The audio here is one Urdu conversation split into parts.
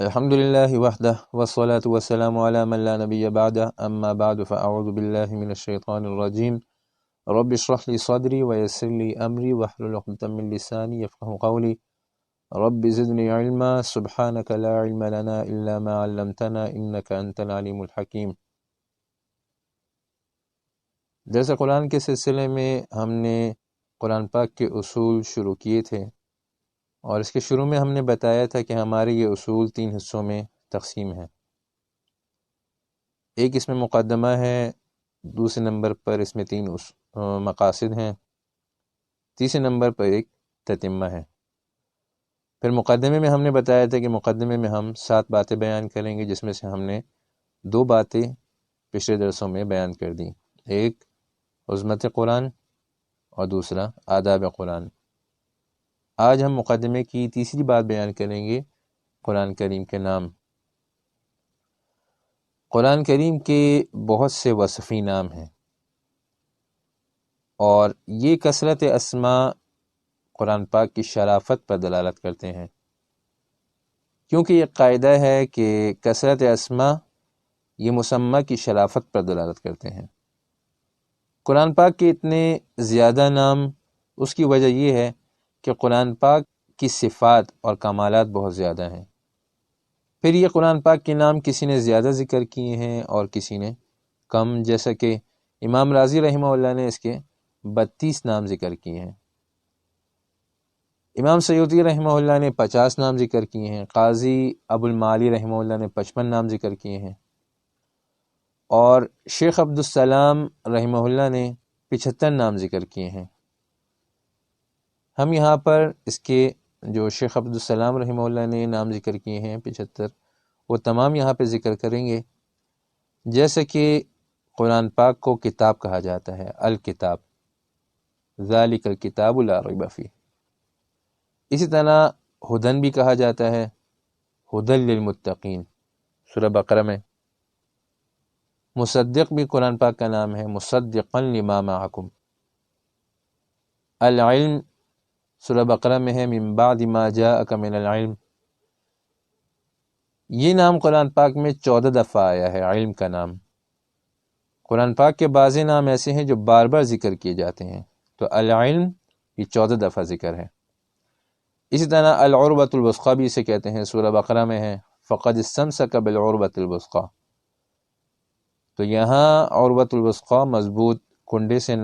الحمد لله وحده والصلاة والسلام على من لا نبي بعده أما بعد فأعوذ بالله من الشيطان الرجيم رب اشرح لي صدري ويسر لي أمري واحلل عقدة من لساني يفقهوا قولي رب زدني علما سبحانك لا علم لنا إلا ما علمتنا إنك أنت العليم الحكيم۔ درس قرآن کے سلسلے میں ہم نے قرآن پاک کے اصول شروع کیے تھے، اور اس کے شروع میں ہم نے بتایا تھا کہ ہمارے یہ اصول 3 حصوں میں تقسیم ہیں۔ ایک اس میں مقدمہ ہے، دوسرے نمبر پر اس میں 3 مقاصد ہیں، تیسرے نمبر پر ایک تتمہ ہے۔ پھر مقدمے میں ہم نے بتایا تھا کہ مقدمے میں ہم 7 باتیں بیان کریں گے، جس میں سے ہم نے 2 باتیں پچھلے درسوں میں بیان کر دیں، ایک عظمت قرآن اور دوسرا آداب قرآن۔ آج ہم مقدمے کی تیسری بات بیان کریں گے، قرآن کریم کے نام۔ قرآن کریم کے بہت سے وصفی نام ہیں، اور یہ کثرت اسماء قرآن پاک کی شرافت پر دلالت کرتے ہیں، کیونکہ یہ قاعدہ ہے کہ کثرت اسماء یہ مسمى کی شرافت پر دلالت کرتے ہیں۔ قرآن پاک کے اتنے زیادہ نام، اس کی وجہ یہ ہے کہ قرآن پاک کی صفات اور کمالات بہت زیادہ ہیں۔ پھر یہ قرآن پاک کے نام کسی نے زیادہ ذکر کیے ہیں اور کسی نے کم، جیسا کہ امام رازی رحمہ اللہ نے اس کے 32 نام ذکر کیے ہیں، امام سیوطی رحمہ اللہ نے 50 نام ذکر کیے ہیں، قاضی ابو المعالی رحمہ اللہ نے 55 نام ذکر کیے ہیں، اور شیخ عبدالسلام رحمہ اللہ نے 75 نام ذکر کیے ہیں۔ ہم یہاں پر اس کے جو شیخ عبدالسلام رحمہ اللہ نے نام ذکر کیے ہیں 75، وہ تمام یہاں پہ ذکر کریں گے۔ جیسے کہ قرآن پاک کو کتاب کہا جاتا ہے، الکتاب، ذالک الکتاب لا ریب فیہ۔ اسی طرح ہدن بھی کہا جاتا ہے، ہدی للمتقین، سورہ بقرہ میں۔ مصدق بھی قرآن پاک کا نام ہے، مصدقا لما معکم۔ العلم سورہ بقرہ میں ہے، من بعد ما جاءک من العلم۔ یہ نام قرآن پاک میں 14 دفعہ آیا ہے، علم کا نام۔ قرآن پاک کے بعض نام ایسے ہیں جو بار بار ذکر کیے جاتے ہیں، تو العلم یہ 14 دفعہ ذکر ہے۔ اسی طرح العروۃ الوثقی بھی اسے کہتے ہیں، سورہ بقرہ میں ہے، فقد استمسک بالعروۃ الوثقی۔ تو یہاں عروۃ الوثقی مضبوط کنڈے سے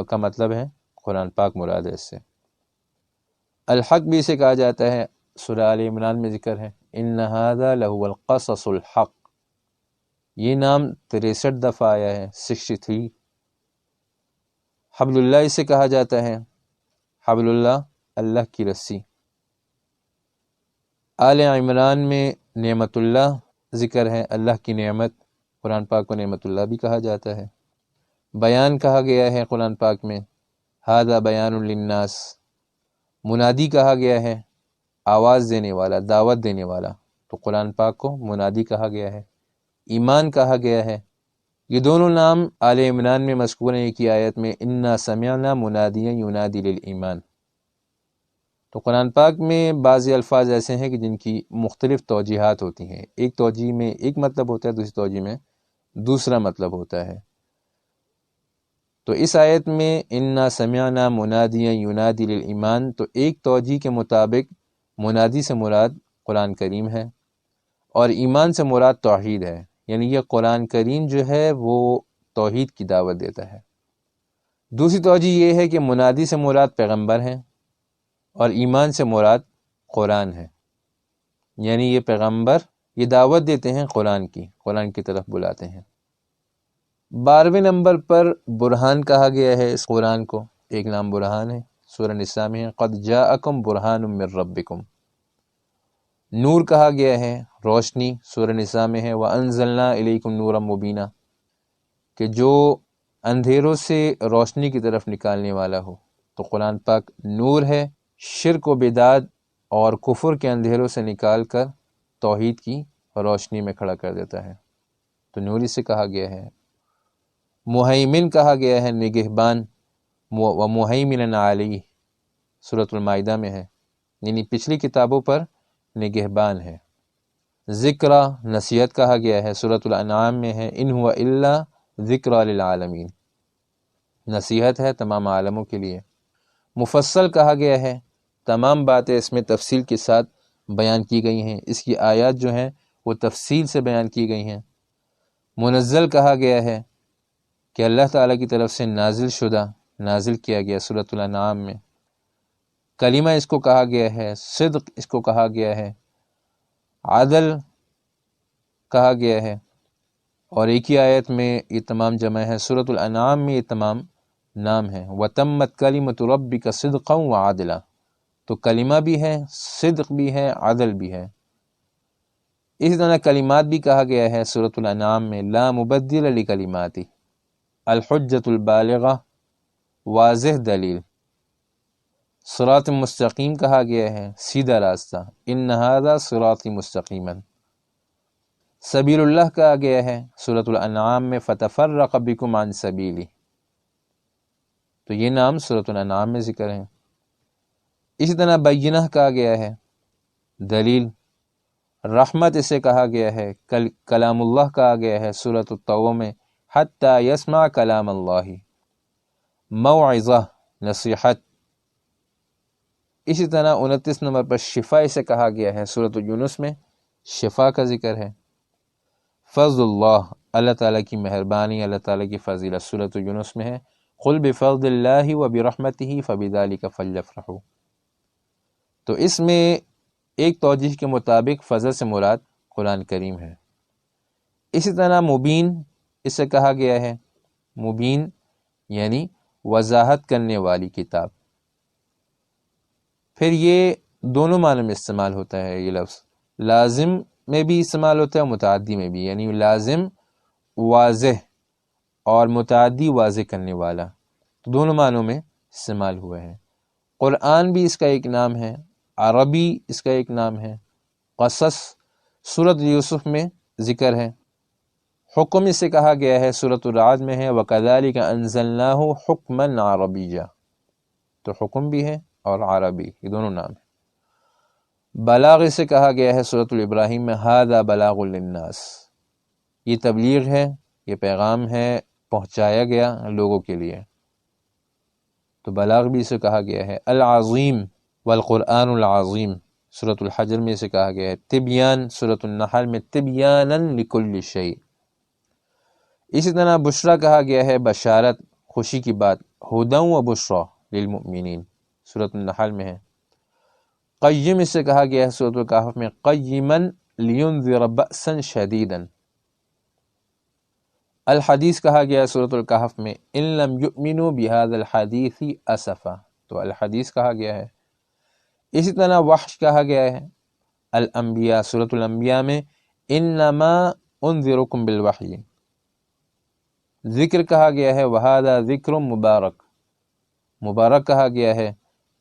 کا مطلب ہے، قرآن پاک مراد ہے اس سے۔ الحق بھی اسے کہا جاتا ہے، سورہ آل عمران میں ذکر ہے، ان ھذا لہو القصص الحق۔ یہ نام 63 دفعہ آیا ہے، 63۔ حبل اللہ اسے کہا جاتا ہے، حبل اللہ اللہ کی رسی۔ آل عمران میں نعمت اللہ ذکر ہے، اللہ کی نعمت، قرآن پاک کو نعمت اللہ بھی کہا جاتا ہے۔ بیان کہا گیا ہے قرآن پاک میں، ھذا بیان للناس۔ منادی کہا گیا ہے، آواز دینے والا، دعوت دینے والا، تو قرآن پاک کو منادی کہا گیا ہے۔ ایمان کہا گیا ہے۔ یہ دونوں نام آل عمران میں مذکور ہیں، ایک ہی آیت میں، انا سمعنا منادیا ینادی للایمان۔ تو قرآن پاک میں بعض الفاظ ایسے ہیں کہ جن کی مختلف توجیہات ہوتی ہیں، ایک توجیہ میں ایک مطلب ہوتا ہے، دوسری توجیہ میں دوسرا مطلب ہوتا ہے۔ تو اس آیت میں انا سمعنا منادیا ینادی للایمان، تو ایک توجیہ کے مطابق منادی سے مراد قرآن کریم ہے، اور ایمان سے مراد توحید ہے، یعنی یہ قرآن کریم جو ہے وہ توحید کی دعوت دیتا ہے۔ دوسری توجیہ یہ ہے کہ منادی سے مراد پیغمبر ہیں، اور ایمان سے مراد قرآن ہے، یعنی یہ پیغمبر یہ دعوت دیتے ہیں قرآن کی طرف بلاتے ہیں۔ 12ویں نمبر پر برہان کہا گیا ہے اس قرآن کو، ایک نام برہان ہے، سورہ نساء میں ہے، قد جاءکم برہان من ربکم۔ نور کہا گیا ہے، روشنی، سورہ نساء میں ہے، وَأَنزَلْنَا إِلَيْكُمْ نُورًا مُبِينًا، کہ جو اندھیروں سے روشنی کی طرف نکالنے والا ہو۔ تو قرآن پاک نور ہے، شرک و بدعت اور کفر کے اندھیروں سے نکال کر توحید کی روشنی میں کھڑا کر دیتا ہے، تو نوری سے کہا گیا ہے۔ مہیمن کہا گیا ہے، نگہبان، وَمُهَيْمِنًا عَلَيْهِ، سورۃ المائدہ میں ہے، یعنی پچھلی کتابوں پر نگہبان ہے۔ ذکر نصیحت کہا گیا ہے، سورۃ الانعام میں ہے ان هو الا ذکر للعالمین، نصیحت ہے تمام عالموں کے لیے۔ مفصل کہا گیا ہے، تمام باتیں اس میں تفصیل کے ساتھ بیان کی گئی ہیں، اس کی آیات جو ہیں وہ تفصیل سے بیان کی گئی ہیں۔ منزل کہا گیا ہے کہ اللہ تعالیٰ کی طرف سے نازل شدہ، نازل کیا گیا سورۃ الانعام میں۔ کلمہ اس کو کہا گیا ہے، صدق اس کو کہا گیا ہے، عدل کہا گیا ہے، اور ایک ہی آیت میں یہ تمام جمع ہے۔ سورۃ الانعام میں یہ تمام نام ہیں۔ وَتَمَّتْ كَلِمَةُ رَبِّكَ صِدْقًا وَعَدْلًا، تو کلمہ بھی ہے، صدق بھی ہے، عدل بھی ہے۔ اسی طرح کلمات بھی کہا گیا ہے سورۃ الانعام میں، لا مبدل لکلماتی، الحجۃ البالغہ، واضح دلیل۔ صراط مستقیم کہا گیا ہے، سیدھا راستہ، ان ھذا صراطی مستقیما۔ سبیل اللہ کہا گیا ہے سورۃ الانعام میں، فتفرق بکم عن سبیلی، تو یہ نام سورۃ الانعام میں ذکر ہیں۔ اسی طرح بینہ کہا گیا ہے، دلیل۔ رحمت اسے کہا گیا ہے، کلام اللہ کہا گیا ہے سورۃ التوبہ میں، حتی یسمع کلام اللہ، موعظہ، نصیحت۔ اسی طرح 29 نمبر پر شفا اسے کہا گیا ہے، سورۃ یونس میں شفا کا ذکر ہے۔ فضل اللہ، اللہ تعالیٰ کی مہربانی، اللہ تعالیٰ کی فضیلت، سورۃ یونس میں ہے، قل بفضل اللہ وبرحمتہ فبذلک فلیفرحوا۔ تو اس میں ایک توجیہ کے مطابق فضل سے مراد قرآن کریم ہے۔ اسی طرح مبین اسے کہا گیا ہے، مبین یعنی وضاحت کرنے والی کتاب۔ پھر یہ دونوں معنی میں استعمال ہوتا ہے، یہ لفظ لازم میں بھی استعمال ہوتا ہے، متعدی میں بھی، یعنی لازم واضح اور متعدی واضح کرنے والا، تو دونوں معنوں میں استعمال ہوا ہے۔ قرآن بھی اس کا ایک نام ہے، عربی اس کا ایک نام ہے۔ قصص سورۃ یوسف میں ذکر ہے۔ حکم اسے کہا گیا ہے، سورۃ الرعد میں ہے، وَكَذَلِكَ أَنزَلْنَاهُ حُكْمًا عَرَبِيًّا، تو حکم بھی ہے اور عربی، یہ دونوں نام ہیں۔ بلاغ اسے کہا گیا ہے سورۃ الابراہیم میں، هَذَا بَلَاغٌ لِلنَّاسِ، یہ تبلیغ ہے، یہ پیغام ہے، پہنچایا گیا لوگوں کے لیے، تو بلاغ بھی اسے کہا گیا ہے۔ العظیم والقرآن العظیم، سورۃ الحجر میں اسے کہا گیا ہے۔ تبیان، سورۃ النحل میں، تبیانا لکل شیء۔ اسی طرح بشرا کہا گیا ہے، بشارت، خوشی کی بات، ہدی و بشرا للمؤمنین، سورۃ النحل میں ہے۔ قیم اسے کہا گیا ہے سورۃ الکہف میں، قیما لینذر بأسا شدیدا۔ الحدیث کہا گیا ہے سورۃ الکہف میں، ان لم یؤمنوا بہذا الحدیث اسفا، تو الحدیث کہا گیا ہے۔ اسی طرح وحش کہا گیا ہے، الانبیاء، سورۃ الانبیاء میں، انما انذرکم بالوحی۔ ذکر کہا گیا ہے، وہذا ذکر مبارک، مبارک کہا گیا ہے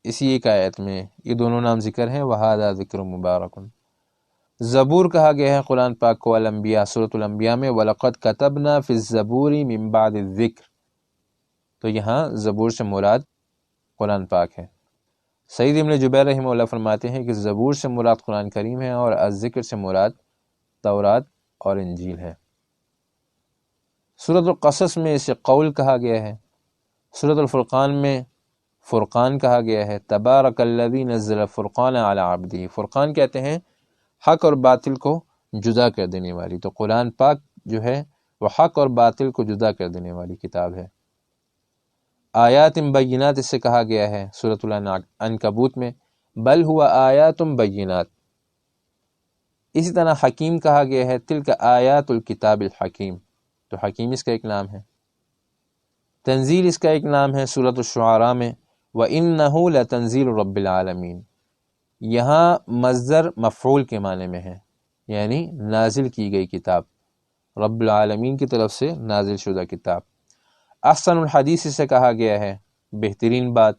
اسی ایک آیت میں، یہ دونوں نام ذکر ہیں، وہذا ذکر مبارک۔ زبور کہا گیا ہے قرآن پاک کو، الانبیاء، سورۃ الانبیاء میں، وَلَقَدْ كَتَبْنَا فِي الزَّبُورِ مِن بَعْدِ الذِّكْرِ، تو یہاں زبور سے مراد قرآن پاک ہے۔ سعید ابن جبیر رحمہ اللہ فرماتے ہیں کہ زبور سے مراد قرآن کریم ہے، اور الذکر سے مراد تورات اور انجیل ہے۔ سورۃ القصص میں اسے قول کہا گیا ہے۔ سورۃ الفرقان میں فرقان کہا گیا ہے، تبارک الذی نزل الفرقان علی عبدہ، فرقان کہتے ہیں حق اور باطل کو جدا کر دینے والی، تو قرآن پاک جو ہے وہ حق اور باطل کو جدا کر دینے والی کتاب ہے۔ آیات بینات اس سے کہا گیا ہے سورۃ العنکبوت میں، بل ہوا آیات بینات۔ اسی طرح حکیم کہا گیا ہے، تلک آیات الکتاب الحکیم، تو حکیم اس کا ایک نام ہے۔ تنزیل اس کا ایک نام ہے، سورۃ الشعراء میں، وَإِنَّهُ لَتَنزِيلُ رَبِّ الْعَالَمِينَ، یہاں مصدر مفعول کے معنی میں ہے، یعنی نازل کی گئی کتاب، رب العالمین کی طرف سے نازل شدہ کتاب۔ احسن الحدیث سے کہا گیا ہے، بہترین بات۔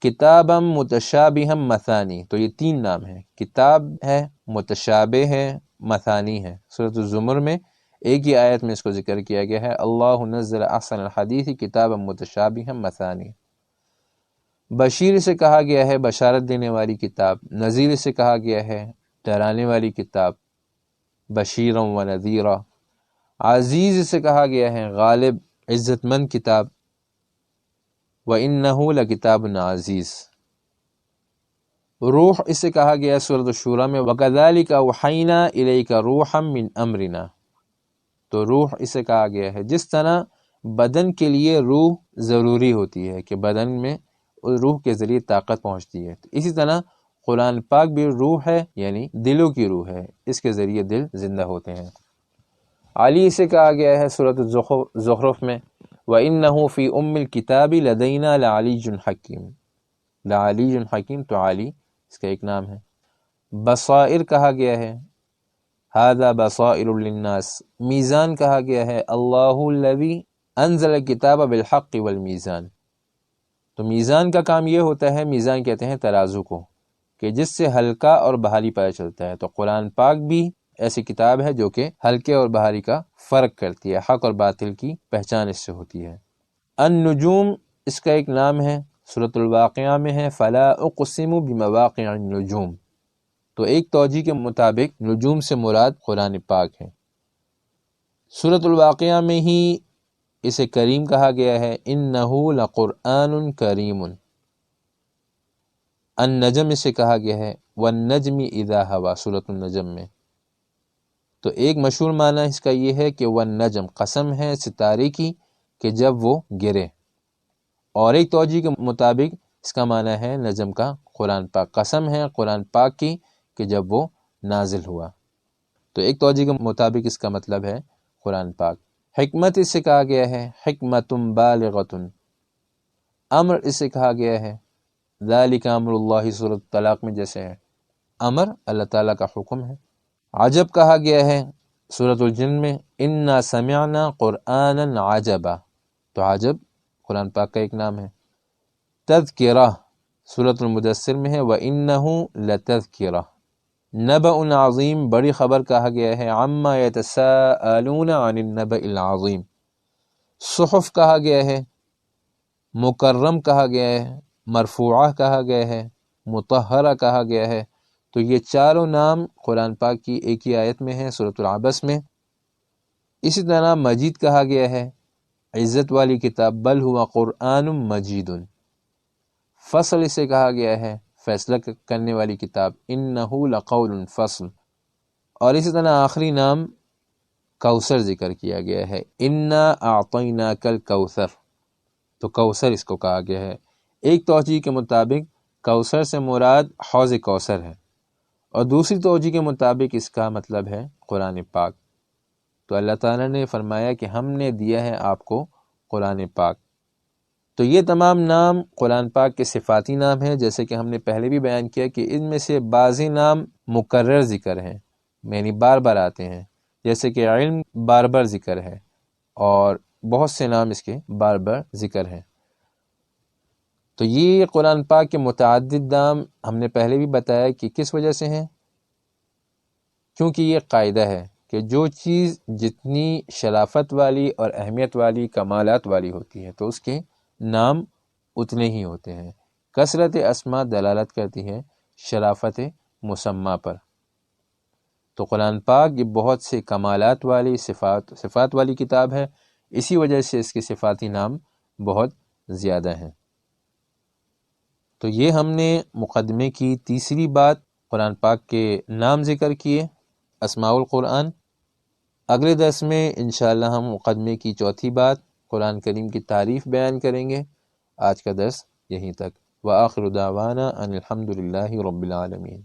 کتابا متشابہا مثانی، تو یہ تین نام ہیں، کتاب ہے، متشابہ ہے، مثانی ہے۔ سورۃ الزمر میں ایک ہی آیت میں اس کو ذکر کیا گیا ہے، اللہ نزل احسن الحدیث کتابا متشابہا مثانی۔ بشیر سے کہا گیا ہے، بشارت دینے والی کتاب۔ نذیر سے کہا گیا ہے، ڈرانے والی کتاب۔ بشیرا و نذیرا۔ عزیز اسے کہا گیا ہے غالب، عزت مند کتاب، وَإِنَّهُ لَكِتَابٌ عزیز۔ روح اسے کہا گیا ہے سورۃ الشورى میں وَكَذَلِكَ أَوْحَيْنَا إِلَيْكَ رُوحًا مِّنْ أَمْرِنَا۔ تو روح اسے کہا گیا ہے جس طرح بدن کے لیے روح ضروری ہوتی ہے کہ بدن میں روح کے ذریعے طاقت پہنچتی ہے، تو اسی طرح قرآن پاک بھی روح ہے، یعنی دلوں کی روح ہے، اس کے ذریعے دل زندہ ہوتے ہیں۔ علی اسے کہا گیا ہے سورۃ الزخرف میں وَإِنَّهُ فِي أُمِّ الْكِتَابِ لَدَيْنَا لَعَلِيٌّ حَكِيمٌ۔ لَعَلِيٌّ حَكِيم تو علی اس کا ایک نام ہے۔ بصائر کہا گیا ہے هَذَا بَصَائِرُ لِلنَّاسِ۔ میزان کہا گیا ہے اللہ الذی انزل الکتاب بالحق والمیزان۔ تو میزان کا کام یہ ہوتا ہے، میزان کہتے ہیں ترازو کو، کہ جس سے ہلکا اور بھاری پتہ چلتا ہے۔ تو قرآن پاک بھی ایسی کتاب ہے جو کہ ہلکے اور بھاری کا فرق کرتی ہے، حق اور باطل کی پہچان اس سے ہوتی ہے۔ النجوم اس کا ایک نام ہے، سورۃ الواقعہ میں ہے فلا اقسم بمواقع النجوم۔ تو ایک توجیہ کے مطابق نجوم سے مراد قرآن پاک ہے۔ سورۃ الواقعہ میں ہی اسے کریم کہا گیا ہے انہ لقرآن کریم۔ النجم اسے کہا گیا ہے والنجم اذا ہوا، سورۃ النجم میں۔ تو ایک مشہور معنی اس کا یہ ہے کہ والنجم قسم ہے ستارے کی کہ جب وہ گرے، اور ایک توجیہ کے مطابق اس کا معنی ہے نجم کا قرآن پاک، قسم ہے قرآن پاک کی کہ جب وہ نازل ہوا۔ تو ایک توجیہ کے مطابق اس کا مطلب ہے قرآن پاک۔ حکمت اس سے کہا گیا ہے حکمت بالغۃ۔ امر اس سے کہا گیا ہے ذالک امر اللہ، سورۃ طلاق میں جیسے ہے، امر اللہ تعالیٰ کا حکم ہے۔ عجب کہا گیا ہے سورۃ الجن میں انا سمعنا قرآنا عجبا۔ تو عجب قرآن پاک کا ایک نام ہے۔ تذکرہ سورۃ المدثر میں ہے وَإِنَّهُ لَتَذْكِرَةٌ۔ نبأ عظیم بڑی خبر کہا گیا ہے عما یتساءلون عن النبأ العظیم۔ صحف کہا گیا ہے، مکرم کہا گیا ہے، مرفوعہ کہا گیا ہے، مطہرہ کہا گیا ہے۔ تو یہ چاروں نام قرآن پاک کی ایک ہی آیت میں ہے سورۃ العبس میں۔ اسی طرح مجید کہا گیا ہے، عزت والی کتاب بل ہوا قرآن مجید۔ فصل اسے کہا گیا ہے فیصلہ کرنے والی کتاب انہ لقول فصل۔ اور اسی طرح آخری نام کوثر ذکر کیا گیا ہے انا اعطیناک الکوثر۔ تو کوثر اس کو کہا گیا ہے۔ ایک توجیہ کے مطابق کوثر سے مراد حوض کوثر ہے، اور دوسری توجیہ کے مطابق اس کا مطلب ہے قرآن پاک۔ تو اللہ تعالیٰ نے فرمایا کہ ہم نے دیا ہے آپ کو قرآن پاک۔ تو یہ تمام نام قرآن پاک کے صفاتی نام ہیں، جیسے کہ ہم نے پہلے بھی بیان کیا کہ ان میں سے بعضی نام مکرر ذکر ہیں، یعنی بار بار آتے ہیں، جیسے کہ علم بار بار ذکر ہے، اور بہت سے نام اس کے بار بار ذکر ہیں۔ تو یہ قرآن پاک کے متعدد نام ہم نے پہلے بھی بتایا کہ کس وجہ سے ہیں، کیونکہ یہ قاعدہ ہے کہ جو چیز جتنی شرافت والی اور اہمیت والی کمالات والی ہوتی ہے تو اس کے نام اتنے ہی ہوتے ہیں۔ کثرت اسماء دلالت کرتی ہے شرافت مسمى پر۔ تو قرآن پاک یہ بہت سے کمالات والی صفات والی کتاب ہے، اسی وجہ سے اس کے صفاتی نام بہت زیادہ ہیں۔ تو یہ ہم نے مقدمے کی تیسری بات قرآن پاک کے نام ذکر کیے، اسماء القرآن۔ اگلے درس میں انشاءاللہ ہم مقدمے کی چوتھی بات قرآن کریم کی تعریف بیان کریں گے۔ آج کا درس یہیں تک، وآخر دعوانا ان الحمد للہ رب العالمین۔